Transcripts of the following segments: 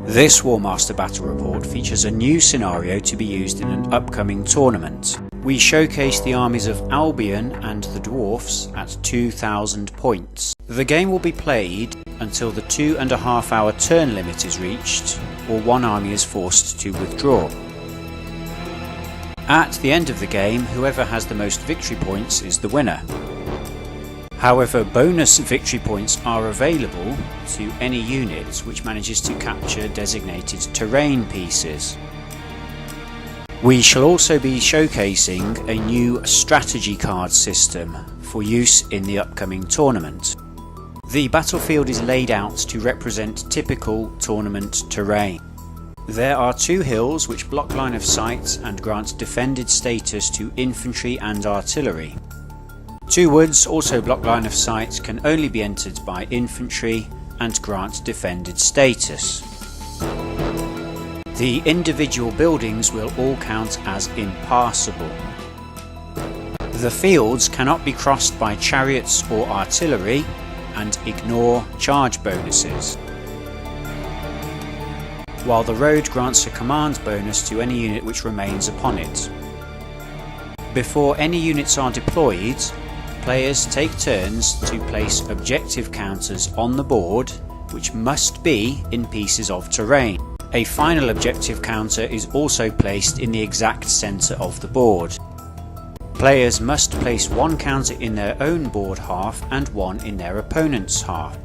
This Warmaster Battle report features a new scenario to be used in an upcoming tournament. We showcase the armies of Albion and the Dwarfs at 2,000 points. The game will be played until the 2.5 hour turn limit is reached, or one army is forced to withdraw. At the end of the game, whoever has the most victory points is the winner. However, bonus victory points are available to any unit which manages to capture designated terrain pieces. We shall also be showcasing a new strategy card system for use in the upcoming tournament. The battlefield is laid out to represent typical tournament terrain. There are 2 hills which block line of sight and grant defended status to infantry and artillery. 2 woods also block line of sight, can only be entered by infantry and grant defended status. The individual buildings will all count as impassable. The fields cannot be crossed by chariots or artillery and ignore charge bonuses, while the road grants a command bonus to any unit which remains upon it. Before any units are deployed, players take turns to place objective counters on the board, which must be in pieces of terrain. A final objective counter is also placed in the exact centre of the board. Players must place 1 counter in their own board half and 1 in their opponent's half.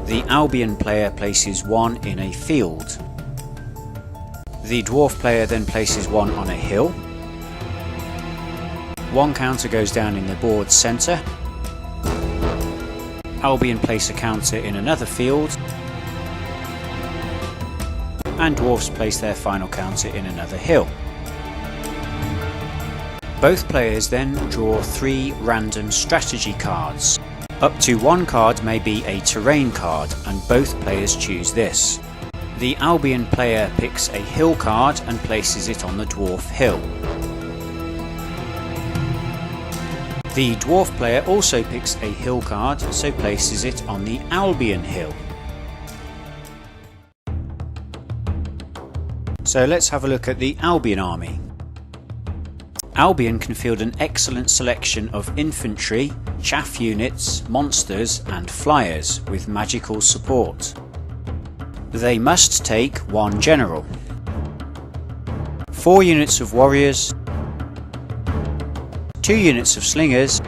The Albion player places 1 in a field. The Dwarf player then places 1 on a hill. 1 counter goes down in the board centre. Albion place a counter in another field, and Dwarfs place their final counter in another hill. Both players then draw 3 random strategy cards. Up to 1 card may be a terrain card, and both players choose this. The Albion player picks a hill card and places it on the Dwarf hill. The Dwarf player also picks a hill card, so places it on the Albion hill. So let's have a look at the Albion army. Albion can field an excellent selection of infantry, chaff units, monsters and flyers with magical support. They must take 1 general, 4 units of warriors, 2 units of slingers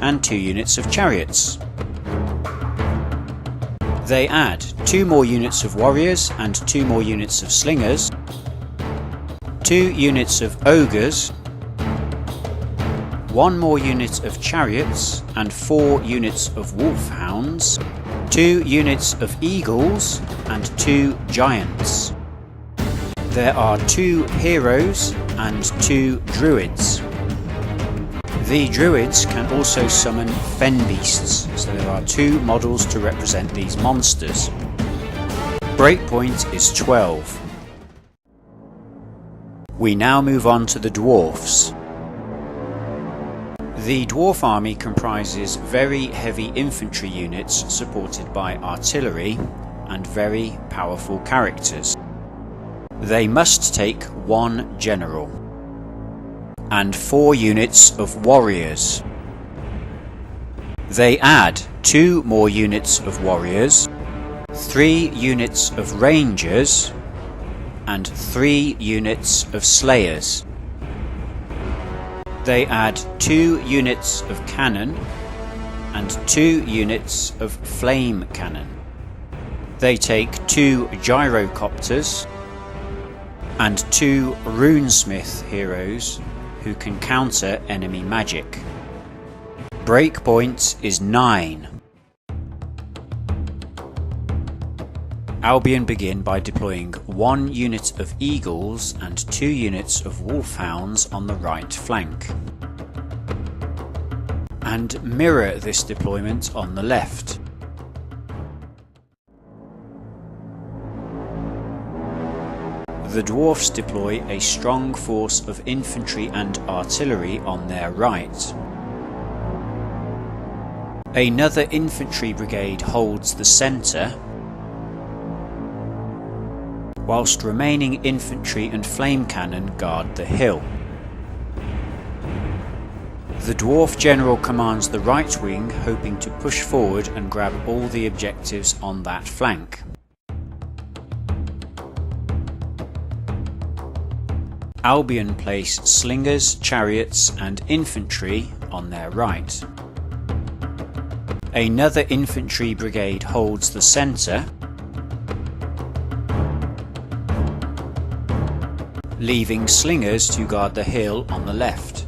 and 2 units of chariots. They add 2 more units of warriors and 2 more units of slingers, 2 units of ogres, 1 more unit of chariots and 4 units of wolfhounds, 2 units of eagles and 2 giants. There are 2 heroes and 2 druids. The druids can also summon fen beasts, so there are 2 models to represent these monsters. Breakpoint is 12. We now move on to the Dwarfs. The Dwarf army comprises very heavy infantry units supported by artillery and very powerful characters. They must take 1 general and 4 units of warriors. They add 2 more units of warriors, 3 units of rangers and 3 units of slayers. They add 2 units of cannon and 2 units of flame cannon. They take 2 gyrocopters and 2 runesmith heroes who can counter enemy magic. Breakpoint is 9. Albion begin by deploying 1 unit of eagles and 2 units of wolfhounds on the right flank, and mirror this deployment on the left. The Dwarfs deploy a strong force of infantry and artillery on their right. Another infantry brigade holds the centre, whilst remaining infantry and flame cannon guard the hill. The Dwarf general commands the right wing, hoping to push forward and grab all the objectives on that flank. Albion place slingers, chariots and infantry on their right. Another infantry brigade holds the centre, leaving slingers to guard the hill on the left.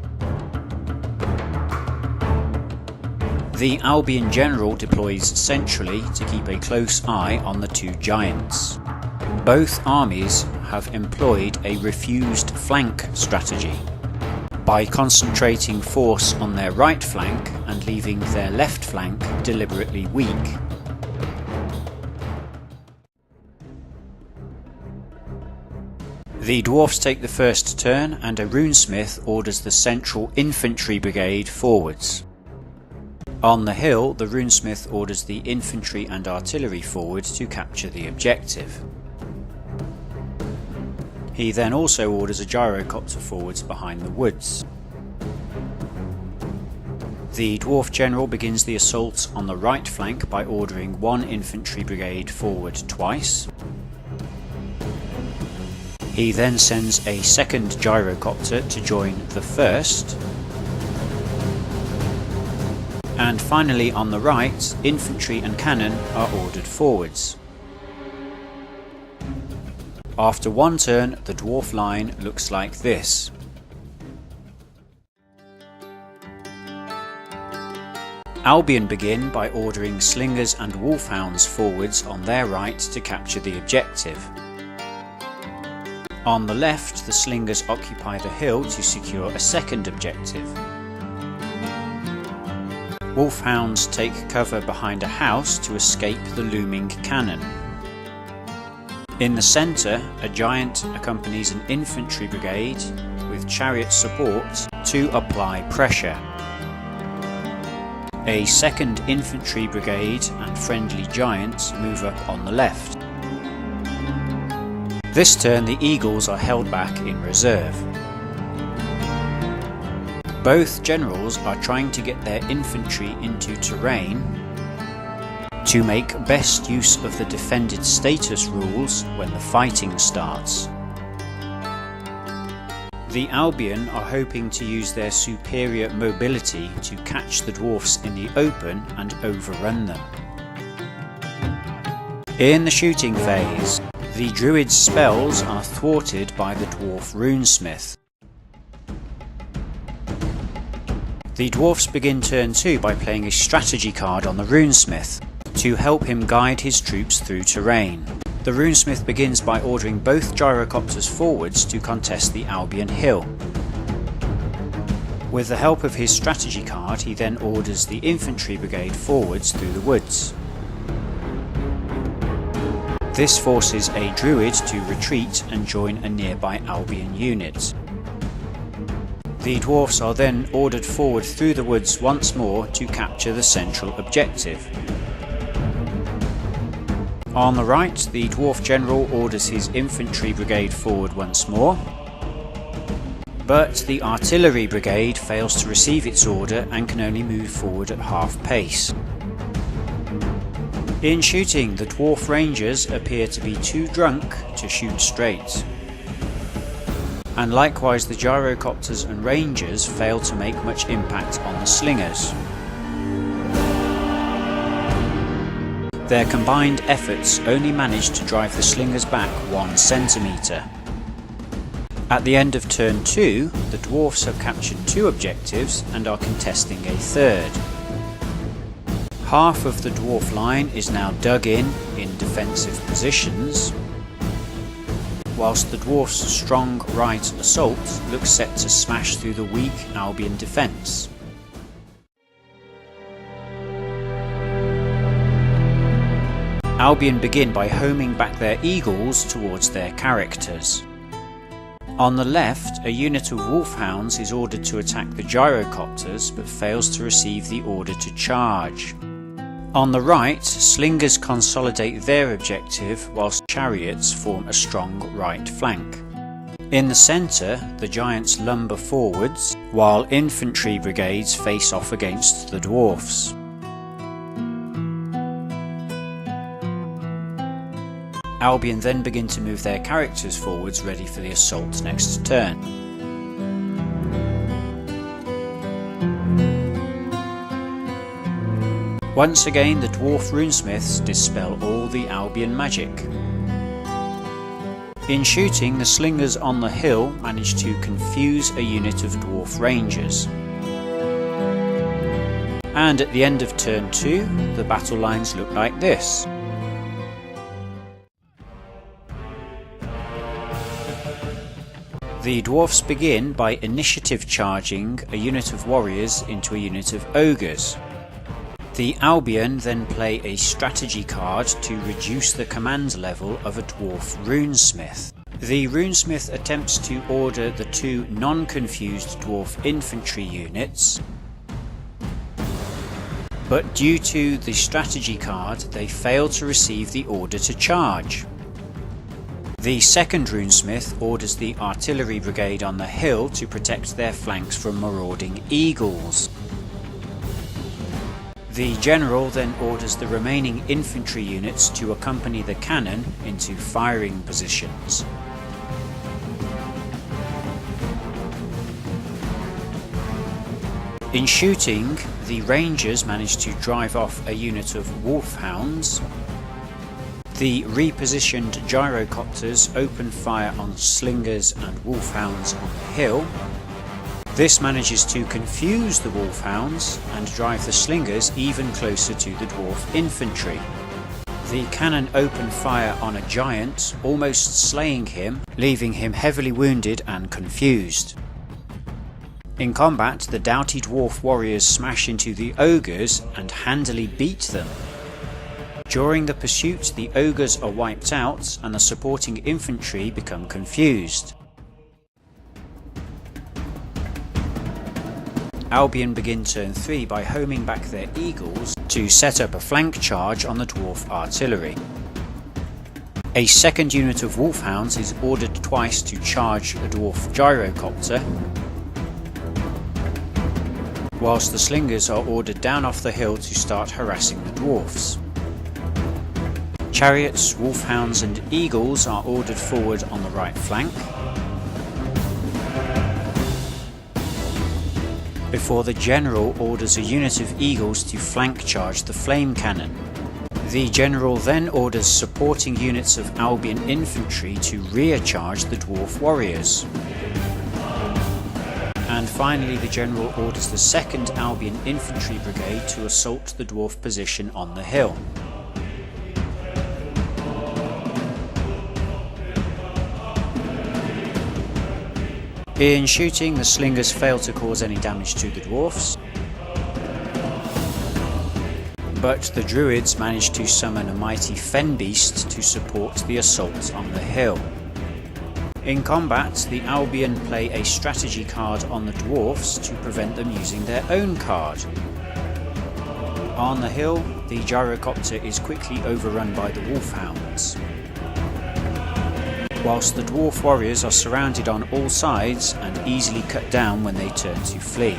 The Albion general deploys centrally to keep a close eye on the two giants. Both armies have employed a refused flank strategy, by concentrating force on their right flank and leaving their left flank deliberately weak. The Dwarfs take the first turn and a runesmith orders the central infantry brigade forwards. On the hill, the runesmith orders the infantry and artillery forward to capture the objective. He then also orders a gyrocopter forwards behind the woods. The Dwarf general begins the assault on the right flank by ordering one infantry brigade forward twice. He then sends a second gyrocopter to join the first. And finally on the right, infantry and cannon are ordered forwards. After one turn, the Dwarf line looks like this. Albion begin by ordering slingers and wolfhounds forwards on their right to capture the objective. On the left, the slingers occupy the hill to secure a second objective. Wolfhounds take cover behind a house to escape the looming cannon. In the centre, a giant accompanies an infantry brigade with chariot support to apply pressure. A second infantry brigade and friendly giant move up on the left. This turn the Eagles are held back in reserve. Both generals are trying to get their infantry into terrain to make best use of the defended status rules when the fighting starts. The Albion are hoping to use their superior mobility to catch the Dwarfs in the open and overrun them. In the shooting phase, the Druid's spells are thwarted by the Dwarf runesmith. The Dwarfs begin turn 2 by playing a strategy card on the runesmith to help him guide his troops through terrain. The runesmith begins by ordering both gyrocopters forwards to contest the Albion hill. With the help of his strategy card, he then orders the infantry brigade forwards through the woods. This forces a druid to retreat and join a nearby Albion unit. The Dwarfs are then ordered forward through the woods once more to capture the central objective. On the right, the Dwarf general orders his infantry brigade forward once more, but the artillery brigade fails to receive its order and can only move forward at half pace. In shooting, the Dwarf rangers appear to be too drunk to shoot straight. And likewise the gyrocopters and rangers fail to make much impact on the slingers. Their combined efforts only managed to drive the slingers back 1 centimetre. At the end of turn 2, the Dwarfs have captured 2 objectives and are contesting a third. Half of the Dwarf line is now dug in defensive positions, whilst the Dwarfs' strong right assault looks set to smash through the weak Albion defence. Albion begin by homing back their eagles towards their characters. On the left, a unit of wolfhounds is ordered to attack the gyrocopters but fails to receive the order to charge. On the right, slingers consolidate their objective whilst chariots form a strong right flank. In the centre, the giants lumber forwards, while infantry brigades face off against the dwarfs. Albion then begin to move their characters forwards ready for the assault next turn. Once again, the dwarf runesmiths dispel all the Albion magic. In shooting, the slingers on the hill manage to confuse a unit of dwarf rangers. And at the end of turn 2, the battle lines look like this. The dwarfs begin by initiative charging a unit of warriors into a unit of ogres. The Albion then play a strategy card to reduce the command level of a dwarf runesmith. The runesmith attempts to order the 2 non-confused dwarf infantry units, but due to the strategy card they fail to receive the order to charge. The second runesmith orders the artillery brigade on the hill to protect their flanks from marauding eagles. The general then orders the remaining infantry units to accompany the cannon into firing positions. In shooting, the rangers manage to drive off a unit of wolfhounds. The repositioned gyrocopters open fire on slingers and wolfhounds on the hill. This manages to confuse the wolfhounds and drive the slingers even closer to the dwarf infantry. The cannon open fire on a giant, almost slaying him, leaving him heavily wounded and confused. In combat, the doughty dwarf warriors smash into the ogres and handily beat them. During the pursuit, the ogres are wiped out and the supporting infantry become confused. Albion begin turn 3 by homing back their eagles to set up a flank charge on the dwarf artillery. A second unit of wolfhounds is ordered twice to charge the dwarf gyrocopter, whilst the slingers are ordered down off the hill to start harassing the dwarfs. Chariots, wolfhounds and eagles are ordered forward on the right flank, before the general orders a unit of eagles to flank charge the flame cannon. The general then orders supporting units of Albion infantry to rear charge the dwarf warriors. And finally the general orders the 2nd Albion infantry brigade to assault the dwarf position on the hill. In shooting, the slingers fail to cause any damage to the dwarfs, but the druids manage to summon a mighty fen beast to support the assault on the hill. In combat, the Albion play a strategy card on the dwarfs to prevent them using their own card. On the hill, the gyrocopter is quickly overrun by the wolfhounds, whilst the dwarf warriors are surrounded on all sides and easily cut down when they turn to flee.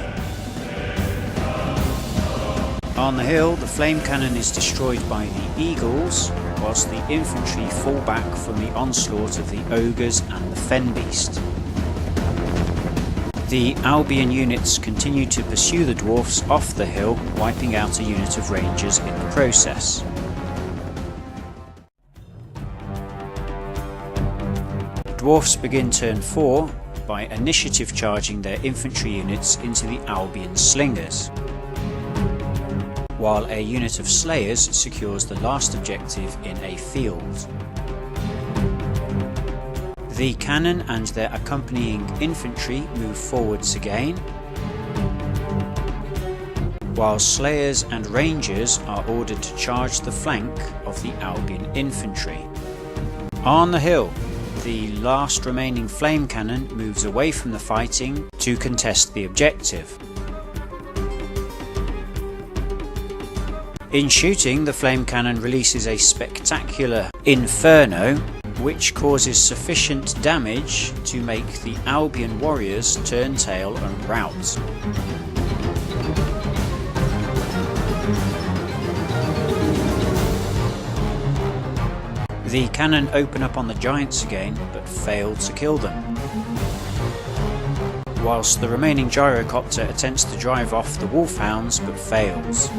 On the hill, the flame cannon is destroyed by the eagles, whilst the infantry fall back from the onslaught of the ogres and the fen beast. The Albion units continue to pursue the dwarfs off the hill, wiping out a unit of rangers in the process. Dwarfs begin turn 4 by initiative charging their infantry units into the Albion slingers, while a unit of slayers secures the last objective in a field. The cannon and their accompanying infantry move forwards again, while slayers and rangers are ordered to charge the flank of the Albion infantry. On the hill, the last remaining flame cannon moves away from the fighting to contest the objective. In shooting, the flame cannon releases a spectacular inferno, which causes sufficient damage to make the Albion warriors turn tail and rout. The cannon open up on the giants again, but fail to kill them, whilst the remaining gyrocopter attempts to drive off the wolfhounds but fails.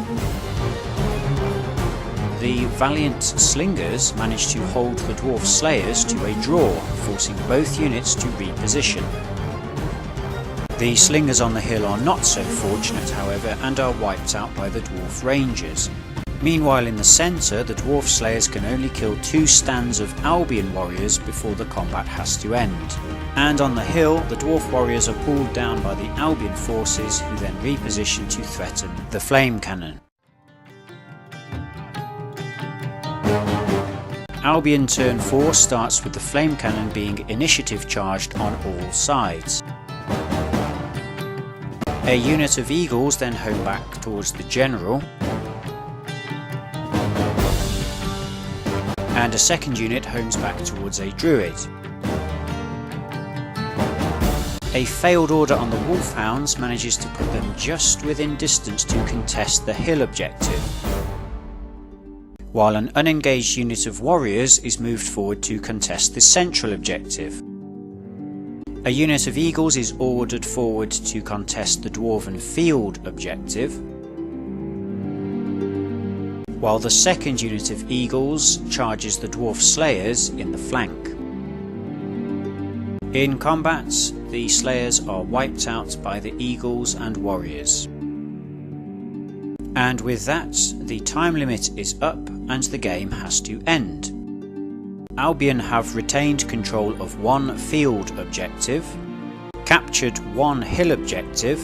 The valiant slingers manage to hold the dwarf slayers to a draw, forcing both units to reposition. The slingers on the hill are not so fortunate, however, and are wiped out by the dwarf rangers. Meanwhile, in the centre, the dwarf slayers can only kill 2 stands of Albion warriors before the combat has to end. And on the hill, the dwarf warriors are pulled down by the Albion forces, who then reposition to threaten the flame cannon. Albion turn 4 starts with the flame cannon being initiative charged on all sides. A unit of eagles then home back towards the general, and a second unit homes back towards a druid. A failed order on the wolfhounds manages to put them just within distance to contest the hill objective, while an unengaged unit of warriors is moved forward to contest the central objective. A unit of eagles is ordered forward to contest the dwarven field objective, while the second unit of eagles charges the dwarf slayers in the flank. In combat, the slayers are wiped out by the eagles and warriors. And with that, the time limit is up and the game has to end. Albion have retained control of 1 field objective, captured 1 hill objective,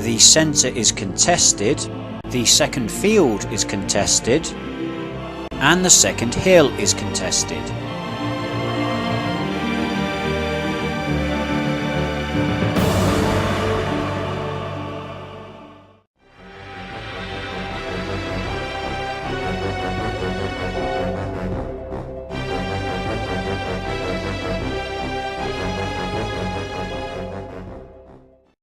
the centre is contested, the second field is contested, and the second hill is contested.